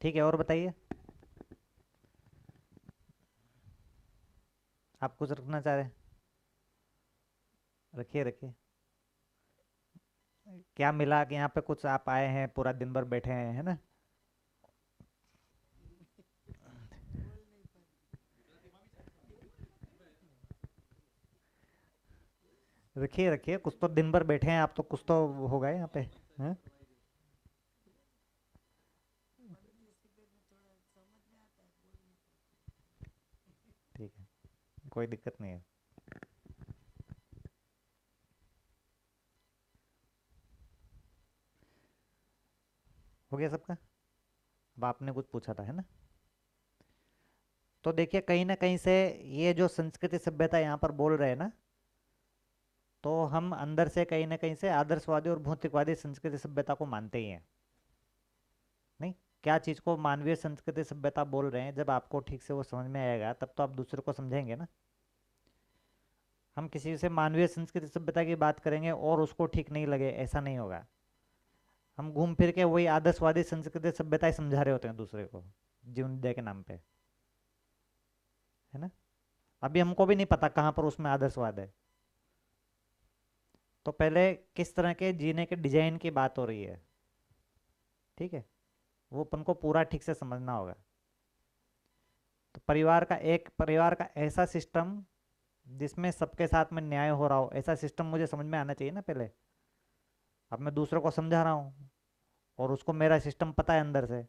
ठीक है, और बताइए, आप कुछ रखना चाह रहे हैं? रखिए रखिए। क्या मिला कि यहाँ पे कुछ आप आए हैं, पूरा दिन भर बैठे हैं, है ना? रखिए रखिए, कुछ तो दिन भर बैठे हैं आप, तो कुछ तो होगा यहाँ पे। हैं? ठीक है, कोई दिक्कत नहीं है। हो गया सबका? अब आपने कुछ पूछा था, है ना? तो देखिए, कहीं ना कहीं से ये जो संस्कृति सभ्यता यहाँ पर बोल रहे हैं ना, तो हम अंदर से कहीं ना कहीं से आदर्शवादी और भौतिकवादी संस्कृति सभ्यता को मानते ही हैं। नहीं? क्या चीज़ को मानवीय संस्कृति सभ्यता बोल रहे हैं, जब आपको ठीक से वो समझ में आएगा तब तो आप दूसरे को समझेंगे ना। हम किसी से मानवीय संस्कृति सभ्यता की बात करेंगे और उसको ठीक नहीं लगे, ऐसा नहीं होगा। हम घूम फिर के वही आदर्शवादी संस्कृति सभ्यता ही समझा रहे होते हैं दूसरे को, जीवन दया के नाम पे, है ना? अभी हमको भी नहीं पता कहाँ पर उसमें आदर्शवाद है। तो पहले किस तरह के जीने के डिजाइन की बात हो रही है, ठीक है? वो अपन को पूरा ठीक से समझना होगा। तो परिवार का ऐसा सिस्टम जिसमें सबके साथ में न्याय हो रहा हो, ऐसा सिस्टम मुझे समझ में आना चाहिए ना पहले। अब मैं दूसरों को समझा रहा हूँ और उसको मेरा सिस्टम पता है अंदर से,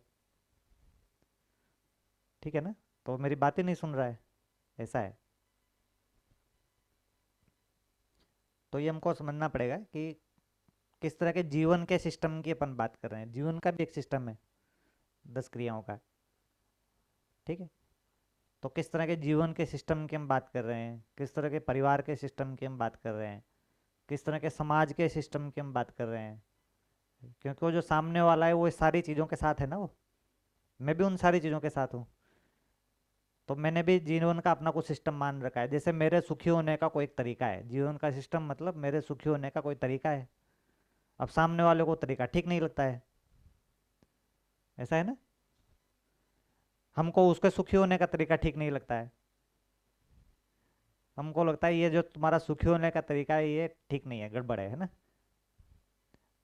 ठीक है ना? तो मेरी बात ही नहीं सुन रहा है, ऐसा है। तो ये हमको समझना पड़ेगा कि किस तरह के जीवन के सिस्टम की अपन बात कर रहे हैं। जीवन का भी एक सिस्टम है, 10 क्रियाओं का, ठीक है? तो किस तरह के जीवन के सिस्टम की हम बात कर रहे हैं, किस तरह के परिवार के सिस्टम की हम बात कर रहे हैं, किस तरह के समाज के सिस्टम की हम बात कर रहे हैं। क्योंकि वो जो सामने वाला है वो इस सारी चीज़ों के साथ है ना, वो मैं भी उन सारी चीज़ों के साथ हूँ। तो मैंने भी जीवन का अपना कुछ सिस्टम मान रखा है। जैसे मेरे सुखी होने का कोई एक तरीका है, जीवन का सिस्टम मतलब मेरे सुखी होने का कोई तरीका है। अब सामने वाले को तरीका ठीक नहीं लगता है, ऐसा है ना? हमको उसके सुखी होने का तरीका ठीक नहीं लगता है। हमको लगता है ये जो तुम्हारा सुखी होने का तरीका है ये ठीक नहीं है, गड़बड़ है ना?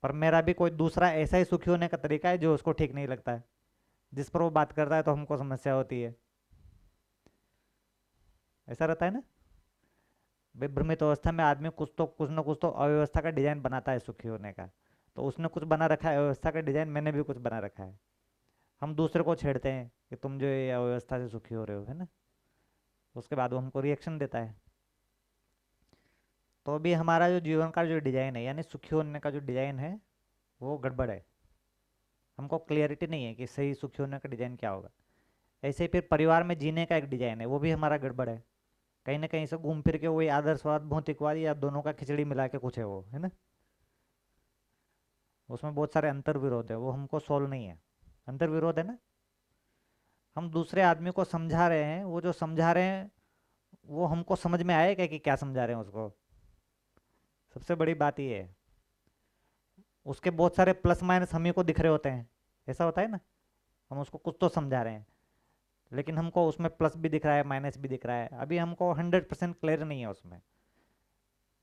पर मेरा भी कोई दूसरा ऐसा ही सुखी होने का तरीका है जो उसको ठीक नहीं लगता है, जिस पर वो बात करता है तो हमको समस्या होती है। ऐसा रहता है ना? विभ्रमित अवस्था में आदमी कुछ ना कुछ तो अव्यवस्था का डिजाइन बनाता है सुखी होने का। तो उसने कुछ बना रखा है अव्यवस्था का डिजाइन, मैंने भी कुछ बना रखा है। हम दूसरे को छेड़ते हैं कि तुम जो ये अव्यवस्था से सुखी हो रहे हो, है ना? उसके बाद वो हमको रिएक्शन देता है। तो अभी हमारा जो जीवन का जो डिजाइन है, यानी सुखी होने का जो डिजाइन है, वो गड़बड़ है। हमको क्लियरिटी नहीं है कि सही सुखी होने का डिजाइन क्या होगा। ऐसे ही फिर परिवार में जीने का एक डिजाइन है, वो भी हमारा गड़बड़ है। कहीं ना कहीं से घूम फिर के वही आदर्शवाद भौतिकवाद या दोनों का खिचड़ी मिला के कुछ है वो, है ना? उसमें बहुत सारे अंतर विरोध है, वो हमको सोल्व नहीं है। अंतर विरोध है ना? हम दूसरे आदमी को समझा रहे हैं, वो जो समझा रहे हैं वो हमको समझ में आएगा कि क्या समझा रहे हैं उसको? सबसे बड़ी बात ये है। उसके बहुत सारे प्लस माइनस हम ही को दिख रहे होते हैं, ऐसा होता है ना? हम उसको कुछ तो समझा रहे हैं, लेकिन हमको उसमें प्लस भी दिख रहा है, माइनस भी दिख रहा है। अभी हमको 100% क्लियर नहीं है उसमें।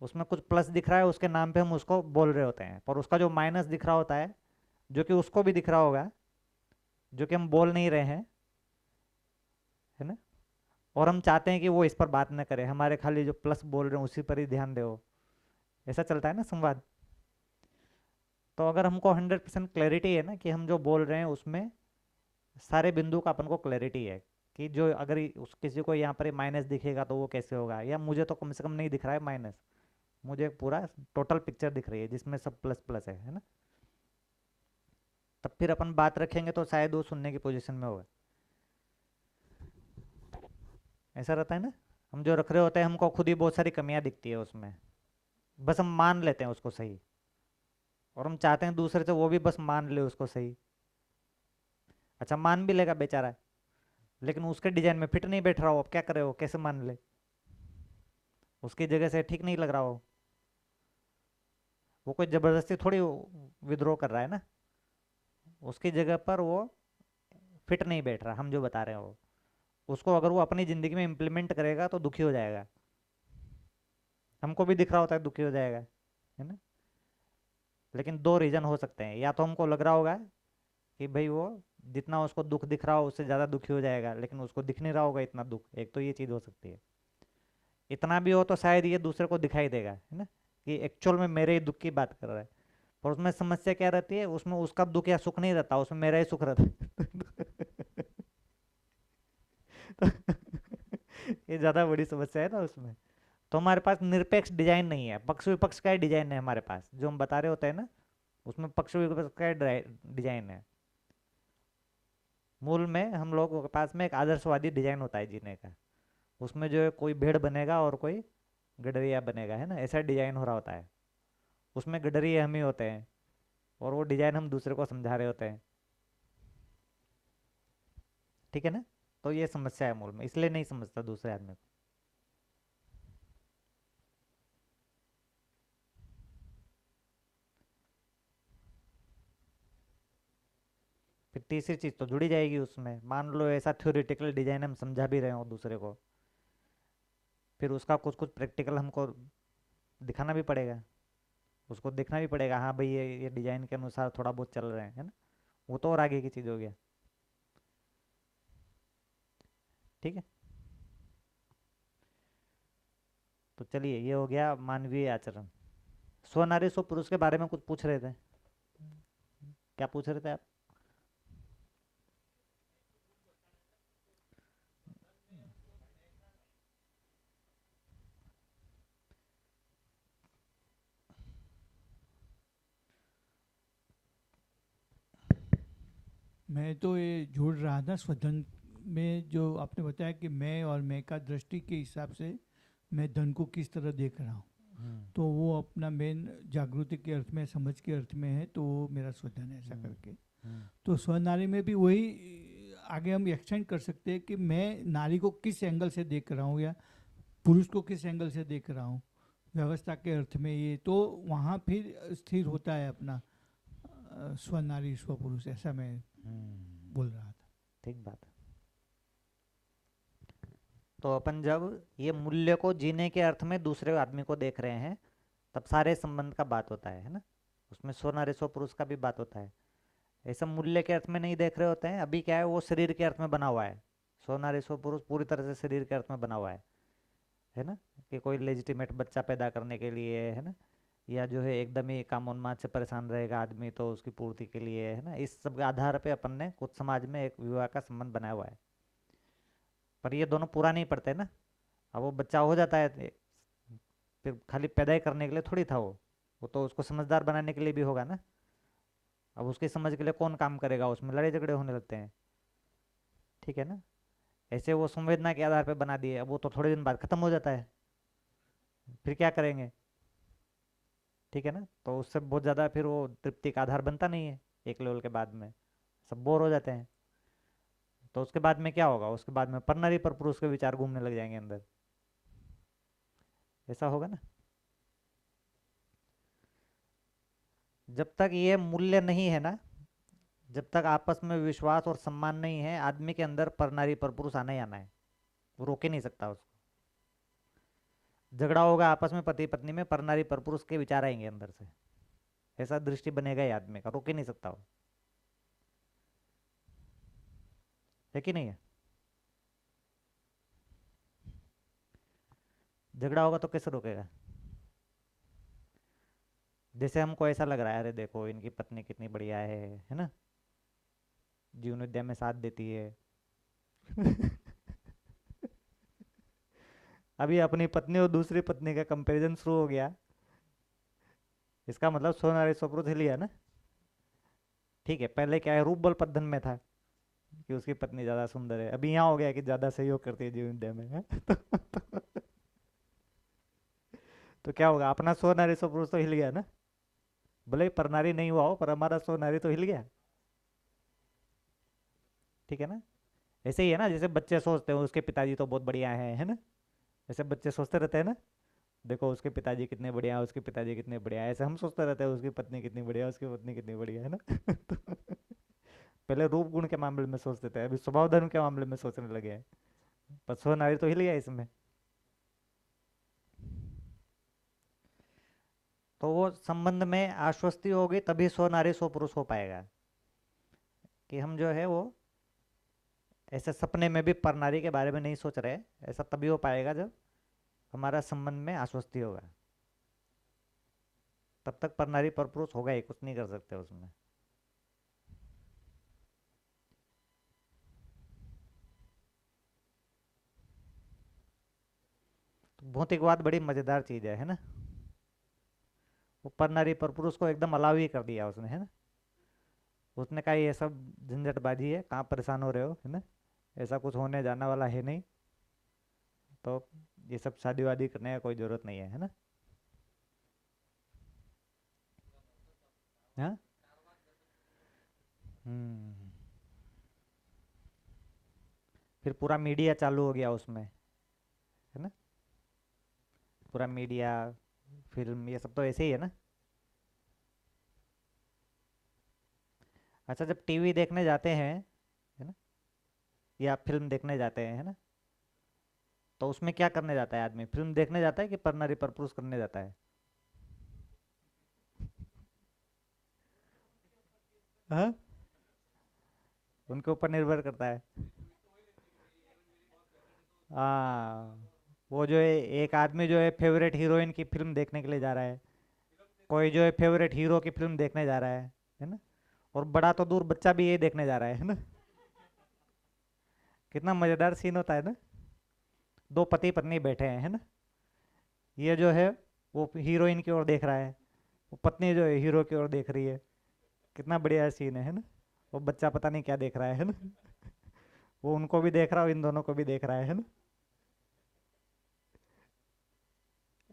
उसमें कुछ प्लस दिख रहा है, उसके नाम पे हम उसको बोल रहे होते हैं, पर उसका जो माइनस दिख रहा होता है, जो कि उसको भी दिख रहा होगा, जो कि हम बोल नहीं रहे हैं, है ना? और हम चाहते हैं कि वो इस पर बात न करे, हमारे खाली जो प्लस बोल रहे हैं उसी पर ही ध्यान दे वो। ऐसा चलता है ना संवाद? तो अगर हमको 100% क्लैरिटी है ना कि हम जो बोल रहे हैं उसमें सारे बिंदु का अपन को क्लैरिटी है, कि जो अगर उस किसी को यहाँ पर माइनस दिखेगा तो वो कैसे होगा, या मुझे तो कम से कम नहीं दिख रहा है माइनस, मुझे पूरा टोटल पिक्चर दिख रही है जिसमें सब प्लस प्लस है ना? तब फिर अपन बात रखेंगे तो शायद वो सुनने की पोजीशन में होगा। ऐसा रहता है ना? हम जो रख रहे होते हैं हमको खुद ही बहुत सारी कमियां दिखती है उसमें, बस हम मान लेते हैं उसको सही, और हम चाहते हैं दूसरे से वो भी बस मान ले उसको सही। अच्छा, मान भी लेगा बेचारा, लेकिन उसके डिजाइन में फिट नहीं बैठ रहा हो, अब क्या करे, वो कैसे मान ले? उसकी जगह से ठीक नहीं लग रहा हो। वो कोई जबरदस्ती थोड़ी विद्रोह कर रहा है ना, उसकी जगह पर वो फिट नहीं बैठ रहा हम जो बता रहे हैं वो, उसको अगर वो अपनी ज़िंदगी में इम्प्लीमेंट करेगा तो दुखी हो जाएगा। हमको भी दिख रहा होता है दुखी हो जाएगा, है ना। लेकिन दो रीज़न हो सकते हैं, या तो हमको लग रहा होगा कि भाई वो जितना उसको दुख दिख रहा हो उससे ज़्यादा दुखी हो जाएगा, लेकिन उसको दिख नहीं रहा होगा इतना दुख, एक तो ये चीज़ हो सकती है। इतना भी हो तो शायद ये दूसरे को दिखाई देगा, है ना, कि एक्चुअल में मेरे ही दुख की बात कर रहा है। पर उसमें समस्या क्या रहती है, उसमें उसका दुख या सुख नहीं रहता, उसमें मेरा ही सुख रहता है। तो ये ज़्यादा बड़ी समस्या है ना उसमें। तो हमारे पास निरपेक्ष डिजाइन नहीं है, पक्ष विपक्ष का ही डिजाइन है हमारे पास, जो हम बता रहे होते हैं ना, उसमें पक्ष विपक्ष का डिजाइन है। मूल में हम लोगों के पास में एक आदर्शवादी डिजाइन होता है जीने का, उसमें जो है कोई भेड़ बनेगा और कोई गडरिया बनेगा, है ना, ऐसा डिजाइन हो रहा होता है। उसमें गडरिया हम ही होते हैं और वो डिजाइन हम दूसरे को समझा रहे होते हैं, ठीक है ना। तो ये समस्या है मूल में, इसलिए नहीं समझता दूसरे आदमी को। फिर तीसरी चीज तो जुड़ी जाएगी उसमें, मान लो ऐसा थ्योरेटिकल डिजाइन हम समझा भी रहे हो दूसरे को, फिर उसका कुछ कुछ प्रैक्टिकल हमको दिखाना भी पड़ेगा, उसको देखना भी पड़ेगा, हाँ भाई ये डिजाइन के अनुसार थोड़ा बहुत चल रहे हैं, है ना। वो तो और आगे की चीज हो गया, ठीक है। तो चलिए ये हो गया मानवीय आचरण। स्व नारी स्व पुरुष के बारे में कुछ पूछ रहे थे, क्या पूछ रहे थे आप? मैं तो ये जोड़ रहा था स्वधन में, जो आपने बताया कि मैं और मैं का दृष्टि के हिसाब से मैं धन को किस तरह देख रहा हूँ, हम्म। तो वो अपना मेन जागृति के अर्थ में, समझ के अर्थ में है, तो वो मेरा स्वधन है ऐसा हम्म। करके। हम्म। तो स्वनारी में भी वही आगे हम एक्सटेंड कर सकते हैं कि मैं नारी को किस एंगल से देख रहा हूँ या पुरुष को किस एंगल से देख रहा हूँ, व्यवस्था के अर्थ में, ये तो वहाँ फिर स्थिर होता है अपना स्वनारी स्वपुरुष, ऐसा मैं हम्म। बोल रहा था। ठीक बात। तो अपन जब ये मूल्य को जीने के अर्थ में दूसरे आदमी को देख रहे हैं, तब सारे संबंध का बात होता है ना। उसमें स्व नारी स्व पुरुष का भी बात होता है। ऐसा मूल्य के अर्थ में नहीं देख रहे होते हैं, अभी क्या है वो शरीर के अर्थ में बना हुआ है। स्व नारी स्व पुरुष पूरी तरह से शरीर के अर्थ में बना हुआ है ना, कि कोई लेजिटिमेट बच्चा पैदा करने के लिए, है ना, या जो है एकदम ही कामोन्माद से परेशान रहेगा आदमी तो उसकी पूर्ति के लिए, है ना, इस सब के आधार पे अपन ने कुछ समाज में एक विवाह का संबंध बनाया हुआ है। पर ये दोनों पूरा नहीं पड़ते ना। अब वो बच्चा हो जाता है फिर खाली पैदा ही करने के लिए थोड़ी था वो तो उसको समझदार बनाने के लिए भी होगा ना। अब उसकी समझ के लिए कौन काम करेगा, उसमें लड़ाई झगड़े होने लगते हैं, ठीक है ना। ऐसे वो संवेदना के आधार पे बना दिए, अब वो तो थोड़े दिन बाद खत्म हो जाता है, फिर क्या करेंगे, ठीक है ना। तो उससे बहुत ज़्यादा फिर वो तृप्ति का आधार बनता नहीं है, एक लेवल के बाद में सब बोर हो जाते हैं। तो उसके बाद में क्या होगा, उसके बाद में पर नारी पर पुरुष के विचार घूमने लग जाएंगे अंदर, ऐसा होगा ना। जब तक ये मूल्य नहीं है ना, जब तक आपस में विश्वास और सम्मान नहीं है, आदमी के अंदर पर नारी पर पुरुष आना ही आना है, वो रोक ही नहीं सकता उसको। झगड़ा होगा आपस में पति पत्नी में, पर नारी पर पुरुष के विचार आएंगे अंदर से, ऐसा दृष्टि बनेगा ही आदमी का, रोक ही नहीं सकता वो, है कि नहीं है। झगड़ा होगा तो कैसे रोकेगा। जैसे हमको ऐसा लग रहा है, अरे देखो इनकी पत्नी कितनी बढ़िया है ना, जीवन विद्या में साथ देती है। अभी अपनी पत्नी और दूसरी पत्नी का कंपैरिजन शुरू हो गया, इसका मतलब सोनारी स्वप्रुत हिल गया ना। ठीक है, पहले क्या है, रूप बल पद्धन में था कि उसकी पत्नी ज्यादा सुंदर है, अभी यहाँ हो गया कि ज्यादा सहयोग करती है जीवन विद्या में, है? तो क्या होगा, अपना सोनारी स्वपुरुष तो हिल गया ना, भले ही परनारी नहीं हुआ हो पर हमारा सोनारी तो हिल गया, ठीक है ना। ऐसे ही है ना, जैसे बच्चे सोचते हैं उसके पिताजी तो बहुत बढ़िया है ना, ऐसे बच्चे सोचते रहते हैं ना, देखो उसके पिताजी कितने बढ़िया है, उसके पिताजी कितने बढ़िया है, ऐसे हम सोचते रहते हैं उसकी पत्नी कितनी बढ़िया है, उसकी पत्नी कितनी बढ़िया है ना। पहले रूप गुण के मामले में सोचते थे, अभी स्वभाव धर्म के मामले में सोचने लगे हैं। पर सो नारी तो हिल गया इसमें। तो वो संबंध में आश्वस्ति होगी तभी सो नारी सो पुरुष हो पाएगा। कि हम जो है वो ऐसे सपने में भी पर नारी के बारे में नहीं सोच रहे, ऐसा तभी हो पाएगा जब हमारा संबंध में आश्वस्ति होगा। तब तक पर नारी पर पुरुष होगा ही, कुछ नहीं कर सकते उसमें। तो भौतिकवाद बड़ी मजेदार चीज है ना। वो पर नारी पर पुरुष को एकदम अलाव ही कर दिया उसने, है ना। उसने कहा ये सब झंझटबाजी है, कहाँ परेशान हो रहे हो, है ना, ऐसा कुछ होने जाने वाला है नहीं, तो ये सब शादी वादी करने का कोई जरूरत नहीं है ना। हाँ। हम्म। फिर पूरा मीडिया चालू हो गया उसमें, है ना। पूरा मीडिया, फिल्म, ये सब तो ऐसे ही है ना। अच्छा, जब टीवी देखने जाते हैं, है ना, या फिल्म देखने जाते हैं, है ना, तो उसमें क्या करने जाता है आदमी? फिल्म देखने जाता है कि पर नारी पर पुरुष करने जाता है? हाँ, उनके ऊपर निर्भर करता है। हाँ, वो जो है एक आदमी जो है फेवरेट हीरोइन की फिल्म देखने के लिए जा रहा है, कोई जो है फेवरेट हीरो की फिल्म देखने जा रहा है ना। और बड़ा तो दूर बच्चा भी ये देखने जा रहा है ना। कितना मजेदार सीन होता है ना। दो पति पत्नी बैठे हैं, है ना। ये जो है वो हीरोइन की ओर देख रहा है, वो पत्नी जो है हीरो की ओर देख रही है। कितना बढ़िया सीन है ना। वो बच्चा पता नहीं क्या देख रहा है ना। वो उनको भी देख रहा है, इन दोनों को भी देख रहा है ना।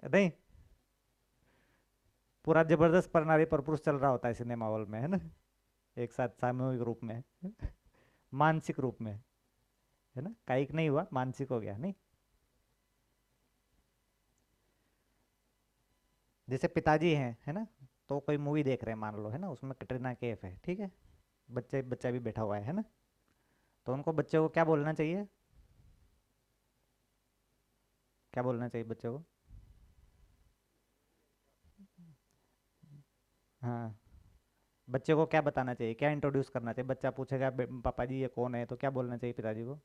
नहीं, पूरा जबरदस्त पर नारी पर पुरुष चल रहा होता है सिनेमा हॉल में, है ना, एक साथ सामूहिक रूप में। मानसिक रूप में, है ना, कायिक नहीं हुआ, मानसिक हो गया नहीं। जैसे पिताजी हैं, है ना, तो कोई मूवी देख रहे हैं मान लो, है ना, उसमें कटरीना कैफ है, ठीक है, बच्चा भी बैठा हुआ है ना। तो उनको बच्चे को क्या बोलना चाहिए? क्या बोलना चाहिए बच्चे को? हाँ, बच्चे को क्या बताना चाहिए, क्या इंट्रोड्यूस करना चाहिए? बच्चा पूछेगा पापा जी ये कौन है, तो क्या बोलना चाहिए पिताजी को?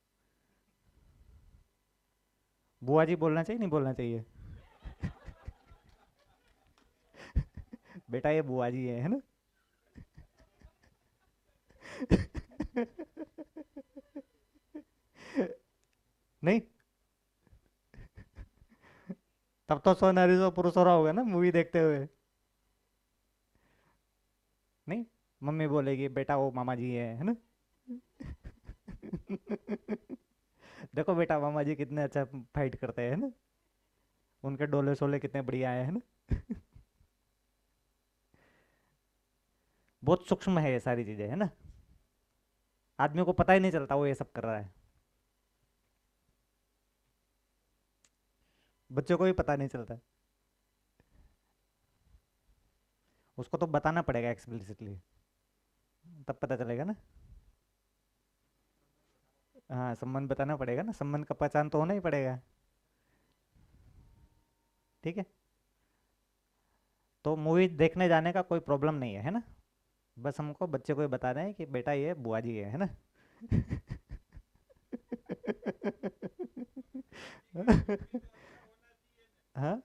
बुआ जी बोलना चाहिए, नहीं बोलना चाहिए? बेटा ये बुआ जी है ना। नहीं, तब तो सो नारी सो पुरुष हो रहा होगा ना मूवी देखते हुए। नहीं, मम्मी बोलेगी बेटा वो मामा जी है ना। देखो बेटा मामा जी कितने अच्छा फाइट करते हैं ना, उनके डोले शोले कितने बढ़िया है ना। बहुत सूक्ष्म है ये सारी चीजें, है ना। आदमी को पता ही नहीं चलता वो ये सब कर रहा है। बच्चों को भी पता नहीं चलता। उसको तो बताना पड़ेगा एक्सप्लिसिटली, तब पता चलेगा ना। हाँ, संबंध बताना पड़ेगा ना, संबंध का पहचान तो होना ही पड़ेगा। ठीक है। तो मूवी देखने जाने का कोई प्रॉब्लम नहीं है, है ना। बस हमको बच्चे को ही बताना है कि बेटा ये बुआ जी है ना। हाँ।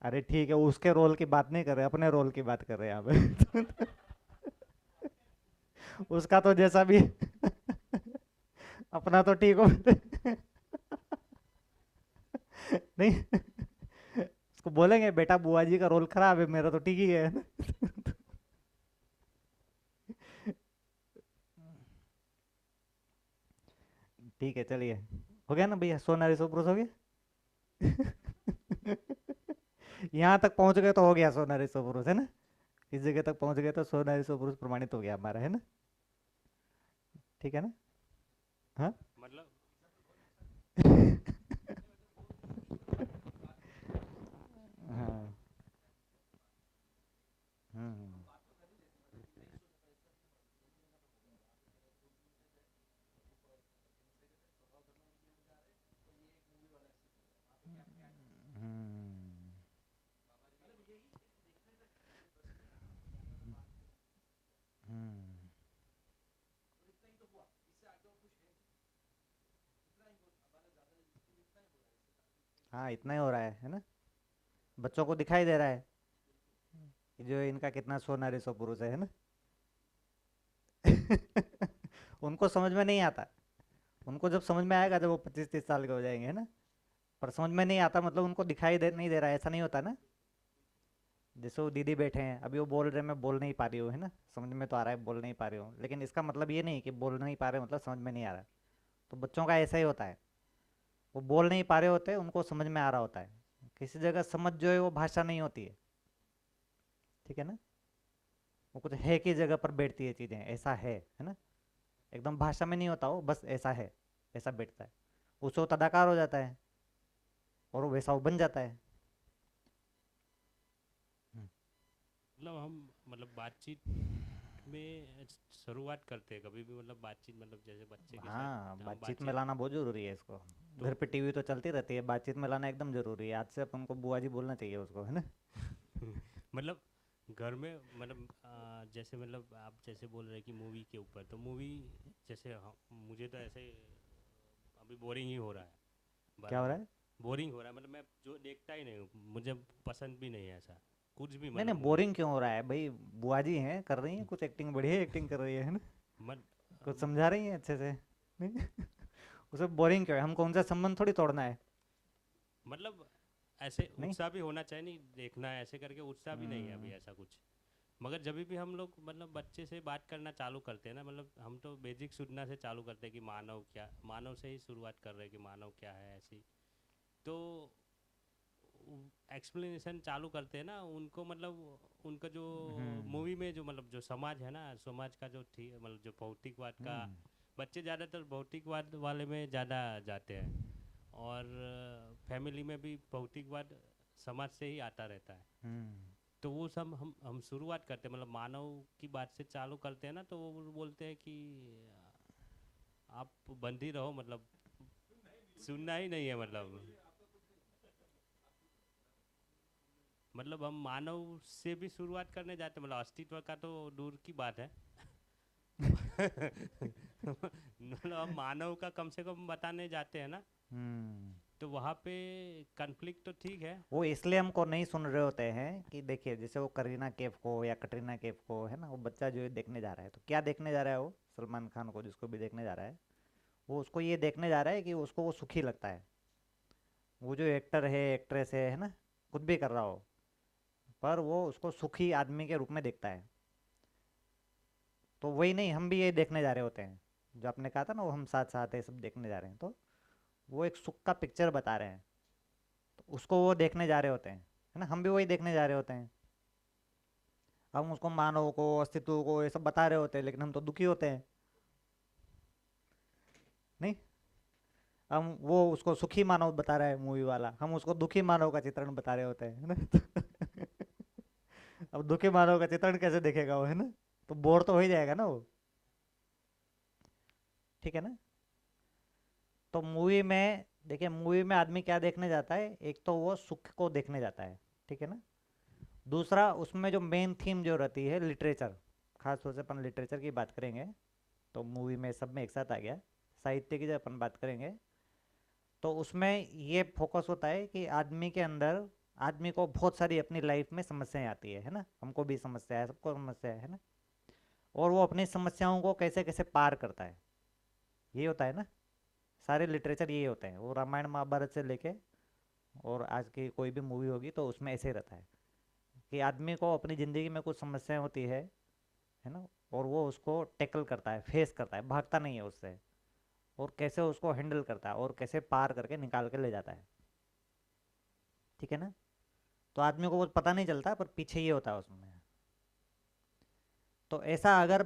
अरे ठीक है, उसके रोल की बात नहीं कर रहे, अपने रोल की बात कर रहे हैं यहाँ पे। उसका तो जैसा भी अपना तो ठीक हो। नहीं, उसको बोलेंगे बेटा बुआ जी का रोल खराब है, मेरा तो ठीक ही है ना। ठीक है, चलिए, हो गया ना भैया, सोना रिसोप्रोस हो गया। यहाँ तक पहुंच गए तो हो गया सोना रिसोप्रोस, है ना। इस जगह तक पहुंच गए तो सोना रिसोप्रोस प्रमाणित हो गया हमारा, है ना। ठीक है ना। हाँ। हाँ इतना ही हो रहा है ना। बच्चों को दिखाई दे रहा है कि जो इनका कितना सो नारी सो पुरुष है ना। उनको समझ में नहीं आता। उनको जब समझ में आएगा जब वो 25-30 साल के हो जाएंगे, है ना। पर समझ में नहीं आता मतलब उनको दिखाई दे नहीं दे रहा है, ऐसा नहीं होता ना। जैसे वो दीदी बैठे हैं, अभी वो बोल रहे हैं, मैं बोल नहीं पा रही हूँ, है ना। समझ में तो आ रहा है बोल नहीं पा रही हूँ, लेकिन इसका मतलब ये नहीं कि बोल नहीं पा रहे मतलब समझ में नहीं आ रहा। तो बच्चों का ऐसा ही होता है। वो बोल नहीं पा रहे होते, उनको समझ में आ रहा होता है। किसी जगह समझ जो है वो भाषा नहीं होती है। ठीक है ना। वो कुछ है की जगह पर बैठती है चीज़ें, ऐसा है ना। एकदम भाषा में नहीं होता, वो बस ऐसा है, ऐसा बैठता है। उससे वो तदाकार हो जाता है और वो वैसा वो बन जाता है। हम्म। मतलब हम मतलब बातचीत में शुरुआत करते हैं कभी भी, मतलब बातचीत मतलब जैसे बच्चे के हाँ, साथ हम बातचीत में बातचीत। लाना बहुत ज़रूरी है इसको। तो घर पे टीवी तो चलती रहती है, बातचीत में लाना एकदम ज़रूरी है। आज से अपन को बुआ जी बोलना चाहिए उसको, है ना। मतलब घर में मतलब जैसे मतलब आप जैसे बोल रहे हैं कि मूवी के ऊपर, तो मूवी जैसे मुझे तो ऐसे अभी बोरिंग ही हो रहा है क्या हो रहा बराबर। है? बोरिंग हो रहा है मतलब मैं जो देखता ही नहीं हूँ, मुझे पसंद भी नहीं है ऐसा कुछ भी नहीं मतलब नहीं, मूवी। बोरिंग क्यों हो रहा है भाई? बुआ जी हैं, कर रही हैं कुछ एक्टिंग, बढ़िया एक्टिंग कर रही है ना। मत कुछ समझा रही हैं अच्छे से, नहीं। उसे बोरिंग क्यों है? हमको उनसे संबंध थोड़ी तोड़ना है। मतलब ऐसे नहीं। उत्साह भी होना चाहिए, नहीं देखना है ऐसे करके उत्साह भी नहीं है अभी हम्म। ऐसा कुछ। मगर जब भी हम लोग मतलब बच्चे से बात करना चालू करते हैं ना, मतलब हम तो बेसिक सुनना से चालू करते हैं कि मानव क्या, मानव से ही शुरुआत कर रहे हैं कि मानव क्या है ऐसी। तो एक्सप्लेनेशन चालू करते हैं ना उनको, मतलब उनका जो हम्म। मूवी में जो मतलब जो समाज है ना, समाज का जो थी मतलब जो भौतिकवाद का, हम्म। बच्चे ज़्यादातर भौतिकवाद वाले में ज़्यादा जाते हैं। और फैमिली में भी भौतिकवाद समाज से ही आता रहता है। हम्म। तो वो सब हम शुरुआत करते हैं मतलब मानव की बात से चालू करते हैं ना, तो वो बोलते हैं कि आप बंद ही रहो, मतलब सुनना ही नहीं है मतलब हम मानव से भी शुरुआत करने जाते हैं, मतलब अस्तित्व का तो दूर की बात है। मतलब हम मानव का कम से कम बताने जाते हैं ना, हम्म। तो वहाँ पे कन्फ्लिक्ट तो ठीक है। वो इसलिए हमको नहीं सुन रहे होते हैं कि देखिए, जैसे वो करीना कैफ को या कटरीना कैफ को, है ना, वो बच्चा जो है देखने जा रहा है, तो क्या देखने जा रहा है? वो सलमान खान को जिसको भी देखने जा रहा है, वो उसको ये देखने जा रहा है कि उसको वो सुखी लगता है। वो जो एक्टर है, एक्ट्रेस है ना, कुछ भी कर रहा हो, पर वो उसको सुखी आदमी के रूप में देखता है। तो वही नहीं, हम भी ये देखने जा रहे होते हैं। जो आपने कहा था ना, वो हम साथ साथ है सब देखने जा रहे हैं, तो वो एक सुख का पिक्चर बता रहे हैं, तो उसको वो देखने जा रहे होते हैं, है ना। हम भी वही देखने जा रहे होते हैं। हम उसको मानव को, अस्तित्व को, ये सब बता रहे होते हैं, लेकिन हम तो दुखी होते हैं, नहीं। हम वो उसको सुखी मानव बता रहा है मूवी वाला, हम उसको दुखी मानव का चित्रण बता रहे होते हैं, है ना। अब दुखी मानव का चित्रण कैसे देखेगा वो, है ना। तो बोर तो हो ही जाएगा ना वो। ठीक है ना। तो मूवी में देखिए, मूवी में आदमी क्या देखने जाता है? एक तो वो सुख को देखने जाता है, ठीक है ना। दूसरा, उसमें जो मेन थीम जो रहती है लिटरेचर, खास तौर से अपन लिटरेचर की बात करेंगे, तो मूवी में सब में एक साथ आ गया। साहित्य की जब अपन बात करेंगे, तो उसमें ये फोकस होता है कि आदमी के अंदर, आदमी को बहुत सारी अपनी लाइफ में समस्याएं आती है ना। हमको भी समस्या है, सबको समस्या है ना। और वो अपनी समस्याओं को कैसे कैसे पार करता है, ये होता है ना। सारे लिटरेचर ये होते हैं, वो रामायण महाभारत से लेके और आज की कोई भी मूवी होगी तो उसमें ऐसे ही रहता है कि आदमी को अपनी ज़िंदगी में कुछ समस्याएं होती है ना। और वो उसको टैकल करता है, फेस करता है, भागता नहीं है उससे, और कैसे उसको हैंडल करता है और कैसे पार करके निकाल के ले जाता है। ठीक है ना। तो आदमी को वो पता नहीं चलता, पर पीछे ये होता है उसमें। तो ऐसा अगर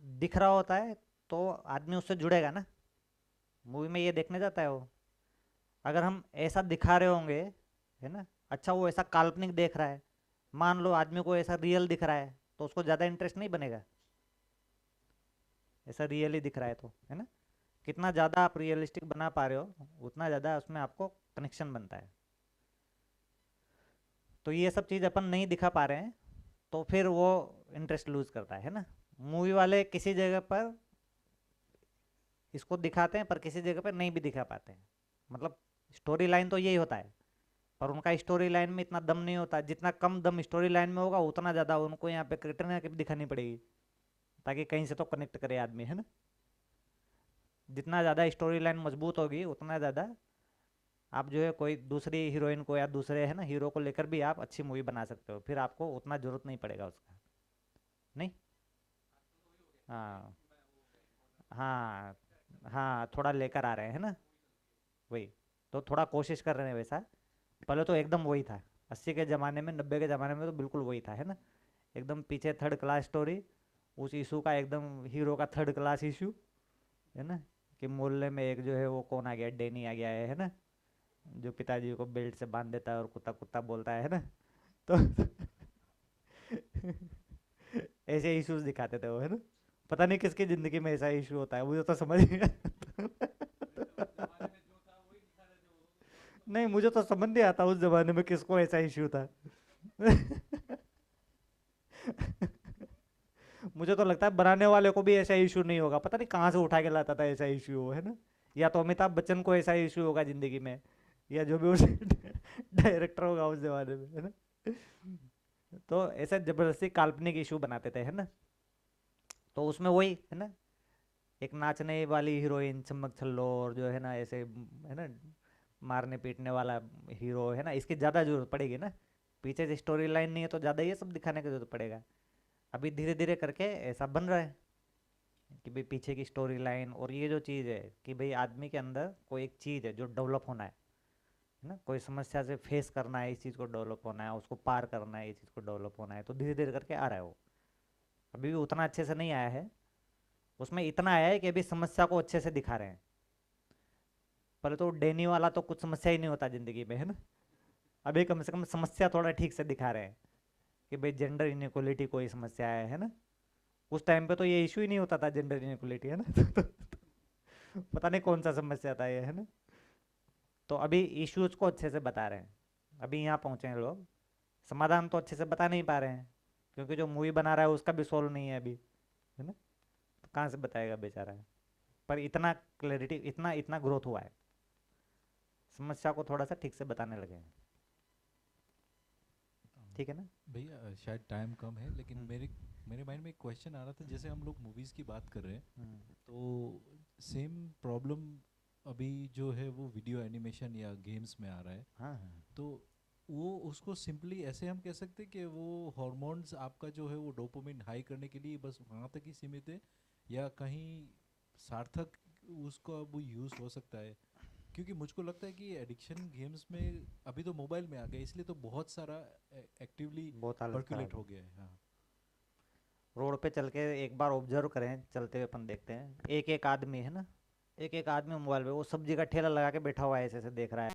दिख रहा होता है तो आदमी उससे जुड़ेगा ना। मूवी में ये देखने जाता है वो। अगर हम ऐसा दिखा रहे होंगे, है ना, अच्छा वो ऐसा काल्पनिक देख रहा है, मान लो आदमी को ऐसा रियल दिख रहा है, तो उसको ज़्यादा इंटरेस्ट नहीं बनेगा। ऐसा रियली दिख रहा है तो, है ना। कितना ज़्यादा आप रियलिस्टिक बना पा रहे हो, उतना ज़्यादा उसमें आपको कनेक्शन बनता है। तो ये सब चीज़ अपन नहीं दिखा पा रहे हैं, तो फिर वो इंटरेस्ट लूज करता है ना। मूवी वाले किसी जगह पर इसको दिखाते हैं, पर किसी जगह पर नहीं भी दिखा पाते हैं। मतलब स्टोरी लाइन तो यही होता है, पर उनका स्टोरी लाइन में इतना दम नहीं होता। जितना कम दम स्टोरी लाइन में होगा उतना ज़्यादा उनको यहाँ पे कैरेक्टर दिखानी पड़ेगी, ताकि कहीं से तो कनेक्ट करे आदमी, है ना। जितना ज़्यादा स्टोरी लाइन मजबूत होगी उतना ज़्यादा आप जो है कोई दूसरी हीरोइन को या दूसरे है ना हीरो को लेकर भी आप अच्छी मूवी बना सकते हो, फिर आपको उतना ज़रूरत नहीं पड़ेगा उसका। नहीं। हाँ हाँ हाँ, थोड़ा लेकर आ रहे हैं ना, वही। तो थोड़ा कोशिश कर रहे हैं वैसा। पहले तो एकदम वही था, 80 के ज़माने में, 90 के ज़माने में तो बिल्कुल वही था, है ना। एकदम पीछे थर्ड क्लास स्टोरी, उस इशू का एकदम हीरो का थर्ड क्लास इशू, है ना। कि मोहल्ले में एक जो है वो कौन आ गया, डैनी आ गया है ना, जो पिताजी को बेल्ट से बांध देता है और कुत्ता कुत्ता बोलता है ना। तो ऐसे इश्यूज दिखाते थे वो, है ना। पता नहीं किसकी जिंदगी में ऐसा इशू होता है, मुझे तो समझ नहीं आता। नहीं, मुझे तो समझ नहीं आता उस जमाने में किसको ऐसा इशू था। मुझे तो लगता है बनाने वाले को भी ऐसा इशू नहीं होगा, पता नहीं कहाँ से उठा के लाता था ऐसा इशू हो, है ना। या तो अमिताभ बच्चन को ऐसा इशू होगा जिंदगी में, या जो भी उस डायरेक्टर होगा उस जमाने में, है ना। तो ऐसा जबरदस्ती काल्पनिक इशू बनाते थे, है ना। तो उसमें वही है ना, एक नाचने वाली हीरोइन चमक छल्लो, और जो है ना ऐसे है ना मारने पीटने वाला हीरो, है ना। इसकी ज़्यादा जरूरत पड़ेगी ना, पीछे से स्टोरी लाइन नहीं है तो ज़्यादा ये सब दिखाने की जरूरत पड़ेगा। अभी धीरे धीरे करके ऐसा बन रहा है कि भाई पीछे की स्टोरी लाइन, और ये जो चीज़ है कि भाई आदमी के अंदर कोई एक चीज़ है जो डेवलप होना है ना, कोई समस्या से फेस करना है, इस चीज़ को डेवलप होना है, उसको पार करना है, इस चीज़ को डेवलप होना है, तो धीरे धीरे करके आ रहा है वो। अभी भी उतना अच्छे से नहीं आया है, उसमें इतना आया है कि अभी समस्या को अच्छे से दिखा रहे हैं। पहले तो डैनी वाला तो कुछ समस्या ही नहीं होता जिंदगी में, है ना। अभी कम से कम समस्या थोड़ा ठीक से दिखा रहे हैं कि भाई जेंडर इनइक्वलिटी कोई समस्या है ना। उस टाइम पे तो ये इशू ही नहीं होता था जेंडर इनइक्वलिटी, है ना। पता नहीं कौन सा समस्या था ये, है ना। तो अभी इश्यूज को अच्छे से बता रहे हैं, अभी यहाँ पहुँचे हैं लोग। समाधान तो अच्छे से बता नहीं पा रहे हैं, क्योंकि जो मूवी बना रहा है उसका भी सोल्व नहीं है अभी, है ना। तो कहाँ से बताएगा बेचारा। पर इतना क्लैरिटी, इतना इतना ग्रोथ हुआ है, समस्या को थोड़ा सा ठीक से बताने लगे हैं। ठीक है ना। भैया शायद टाइम कम है, लेकिन हम्म, मेरे मेरे माइंड में एक क्वेश्चन आ रहा था। जैसे हम लोग मूवीज़ की बात कर रहे हैं, हम्म, तो सेम प्रॉब्लम अभी जो है वो वीडियो एनिमेशन या गेम्स में आ रहा है। हाँ हाँ। तो वो उसको सिंपली ऐसे हम कह सकते हैं कि वो हॉर्मोन्स आपका जो है वो डोपामिन हाई करने के लिए बस वहाँ तक ही सीमित है, या कहीं सार्थक उसका वो यूज़ हो सकता है? क्योंकि मुझको लगता है कि एडिक्शन गेम्स में अभी तो मोबाइल में आ गया, इसलिए तो बहुत सारा एक्टिवली बहुत हालत पर्कुलेट खराब हो है। गया है। हाँ। रोड पे चल के एक बार ऑब्जर्व करें, चलते हुए अपन देखते हैं एक एक आदमी, है ना, एक एक आदमी मोबाइल पे वो सब्जी का ठेला लगा के बैठा हुआ है, ऐसे ऐसे देख रहा है।